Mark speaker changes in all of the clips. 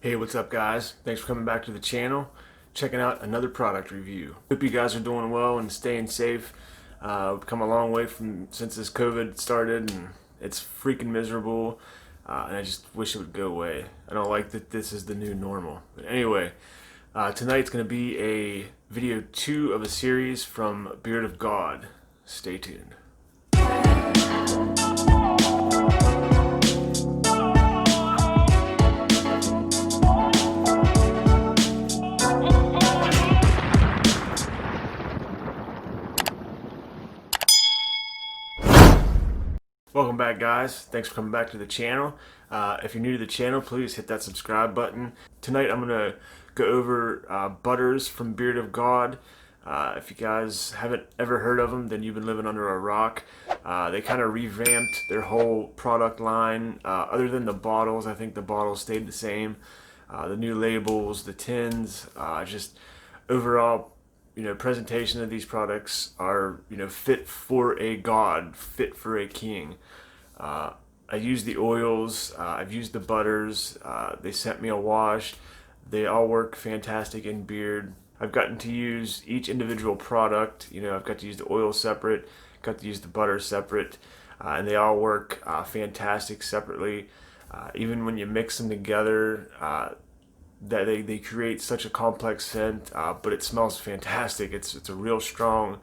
Speaker 1: Hey, what's up guys? Thanks for coming back to the channel, checking out another product review. Hope you guys are doing well and staying safe. We've come a long way from since this COVID started and it's freaking miserable and I just wish it would go away. I don't like that this is the new normal. But anyway, tonight's going to be a video 2 of a series from Beard of God. Stay tuned. Welcome back guys, thanks for coming back to the channel. If you're new to the channel, please hit that subscribe button. Tonight I'm going to go over butters from Beard of God. If you guys haven't ever heard of them, then you've been living under a rock. They kind of revamped their whole product line. Other than the bottles, I think the bottles stayed the same. The new labels, the tins, just overall presentation of these products are, fit for a god, fit for a king. I use the oils, I've used the butters, they sent me a wash. They all work fantastic in beard. I've gotten to use each individual product. I've got to use the oil separate, got to use the butter separate, and they all work fantastic separately. Even when you mix them together, that they create such a complex scent, but it smells fantastic. It's a real strong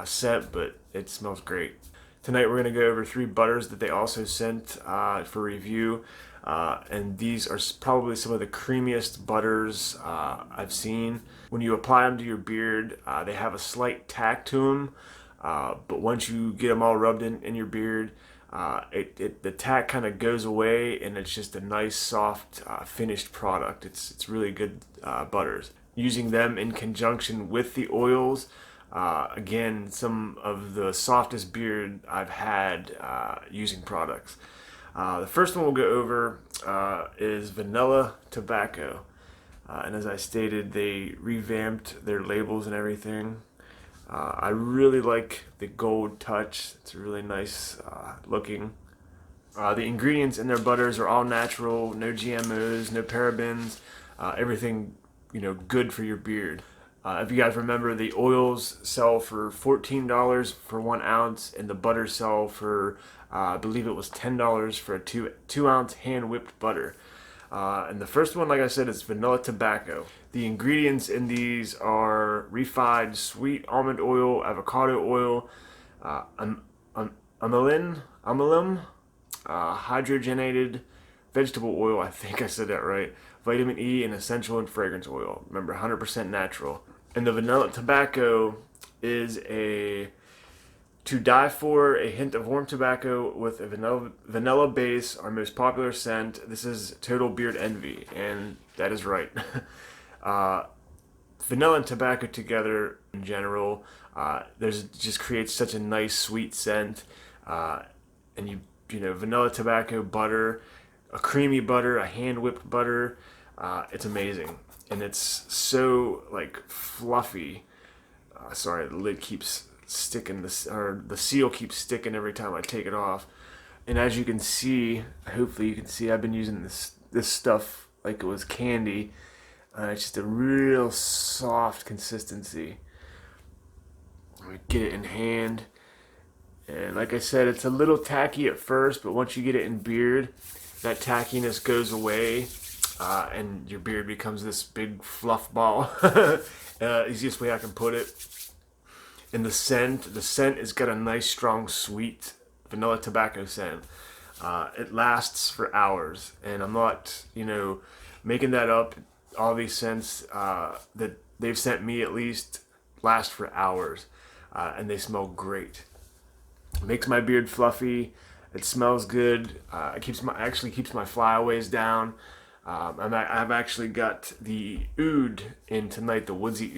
Speaker 1: scent, but it smells great. Tonight we're going to go over 3 butters that they also sent for review, and these are probably some of the creamiest butters I've seen. When you apply them to your beard, they have a slight tack to them, but once you get them all rubbed in your beard, the tack kind of goes away and it's just a nice soft finished product. It's really good butters. Using them in conjunction with the oils, again, some of the softest beard I've had using products. The first one we'll go over is vanilla tobacco, and as I stated, they revamped their labels and everything. I really like the gold touch. It's really nice looking. The ingredients in their butters are all natural, no GMOs, no parabens, everything good for your beard. If you guys remember, the oils sell for $14 for 1 ounce, and the butter sell for I believe it was $10 for a 2-ounce hand whipped butter. And the first one, like I said, is vanilla tobacco. The ingredients in these are refined sweet almond oil, avocado oil, amylin, hydrogenated vegetable oil, I think I said that right, vitamin E, and essential and fragrance oil. Remember, 100% natural. And the vanilla tobacco is to die for, a hint of warm tobacco with a vanilla base, our most popular scent. This is total beard envy, and that is right. Vanilla and tobacco together in general, there's just creates such a nice sweet scent. And vanilla tobacco butter, a creamy butter, a hand whipped butter, it's amazing, and it's so like fluffy. Sorry, the lid keeps sticking, or the seal keeps sticking every time I take it off. And as you can see, hopefully you can see, I've been using this stuff like it was candy. It's just a real soft consistency. I'm gonna get it in hand, and like I said, it's a little tacky at first, but once you get it in beard, that tackiness goes away, and your beard becomes this big fluff ball. Easiest way I can put it. And the scent has got a nice, strong, sweet vanilla tobacco scent. It lasts for hours, and I'm not, making that up. All these scents that they've sent me, at least, last for hours, and they smell great. It makes my beard fluffy. It smells good. It actually keeps my flyaways down. I've actually got the oud in tonight, the woodsy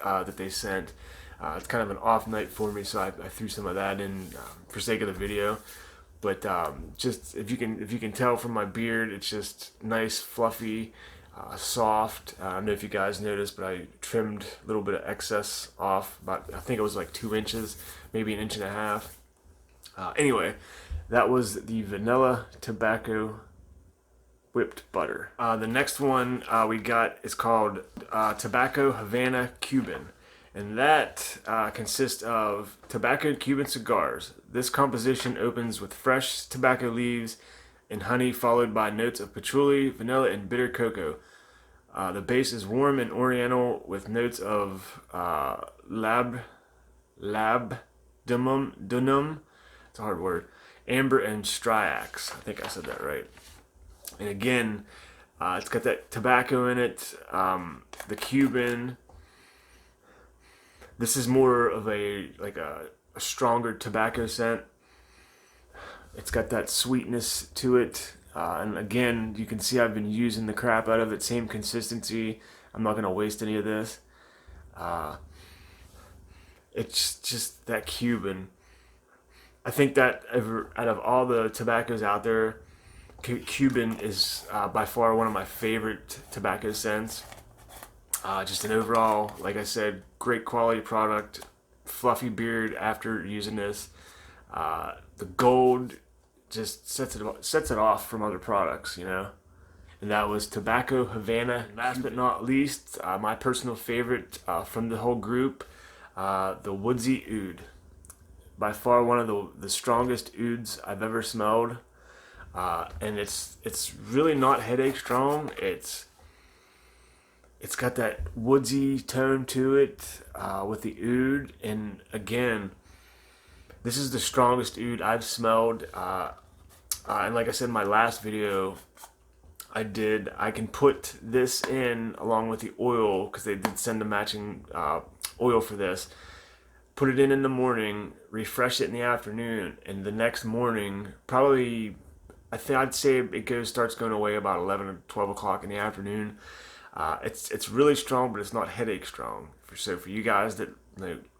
Speaker 1: oud that they sent. It's kind of an off night for me, so I threw some of that in for sake of the video. But just if you can tell from my beard, it's just nice, fluffy, soft. I don't know if you guys noticed, but I trimmed a little bit of excess off. About, I think it was like 2 inches, maybe 1.5 inches. Anyway, that was the vanilla tobacco whipped butter. The next one we got is called Tobacco Havana Cuban. And that consists of tobacco Cuban cigars. This composition opens with fresh tobacco leaves and honey, followed by notes of patchouli, vanilla, and bitter cocoa. The base is warm and oriental with notes of labdanum, it's a hard word, amber, and striax. I think I said that right. And again, it's got that tobacco in it, the Cuban. This is more of a stronger tobacco scent. It's got that sweetness to it. And again, you can see I've been using the crap out of it. Same consistency. I'm not going to waste any of this. It's just that Cuban. I think that out of all the tobaccos out there, Cuban is by far one of my favorite tobacco scents. Just an overall, like I said, great quality product, fluffy beard after using this. The gold just sets it off from other products, you know. And that was Tobacco Havana. And last but not least, my personal favorite from the whole group, the Woodsy Oud. By far one of the strongest ouds I've ever smelled. And it's really not headache strong. It's got that woodsy tone to it with the oud, and again, this is the strongest oud I've smelled. And like I said in my last video, I can put this in along with the oil because they did send a matching oil for this. Put it in the morning, refresh it in the afternoon, and the next morning, probably, I'd say it starts going away about 11 or 12 o'clock in the afternoon. It's really strong, but it's not headache strong. So for you guys that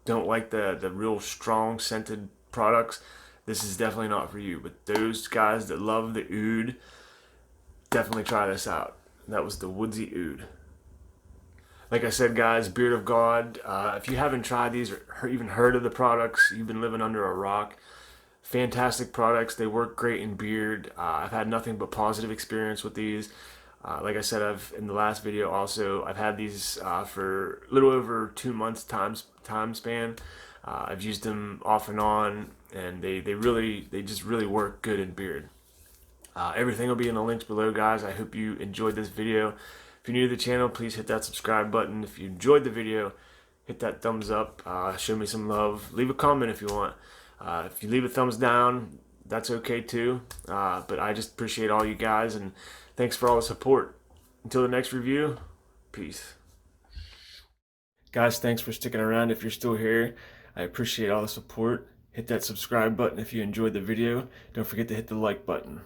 Speaker 1: don't like the real strong scented products, this is definitely not for you. But those guys that love the oud, definitely try this out. That was the Woodsy Oud. Like I said, guys, Beard of God. If you haven't tried these or even heard of the products, you've been living under a rock. Fantastic products. They work great in beard. I've had nothing but positive experience with these. Like I said, in the last video also, I've had these for a little over 2 months time span. I've used them off and on, and they just really work good in beard. Everything will be in the links below, guys. I hope you enjoyed this video. If you're new to the channel, please hit that subscribe button. If you enjoyed the video, hit that thumbs up. Show me some love. Leave a comment if you want. If you leave a thumbs down, that's okay too. But I just appreciate all you guys, and thanks for all the support. Until the next review, peace. Guys, thanks for sticking around if you're still here. I appreciate all the support. Hit that subscribe button if you enjoyed the video. Don't forget to hit the like button.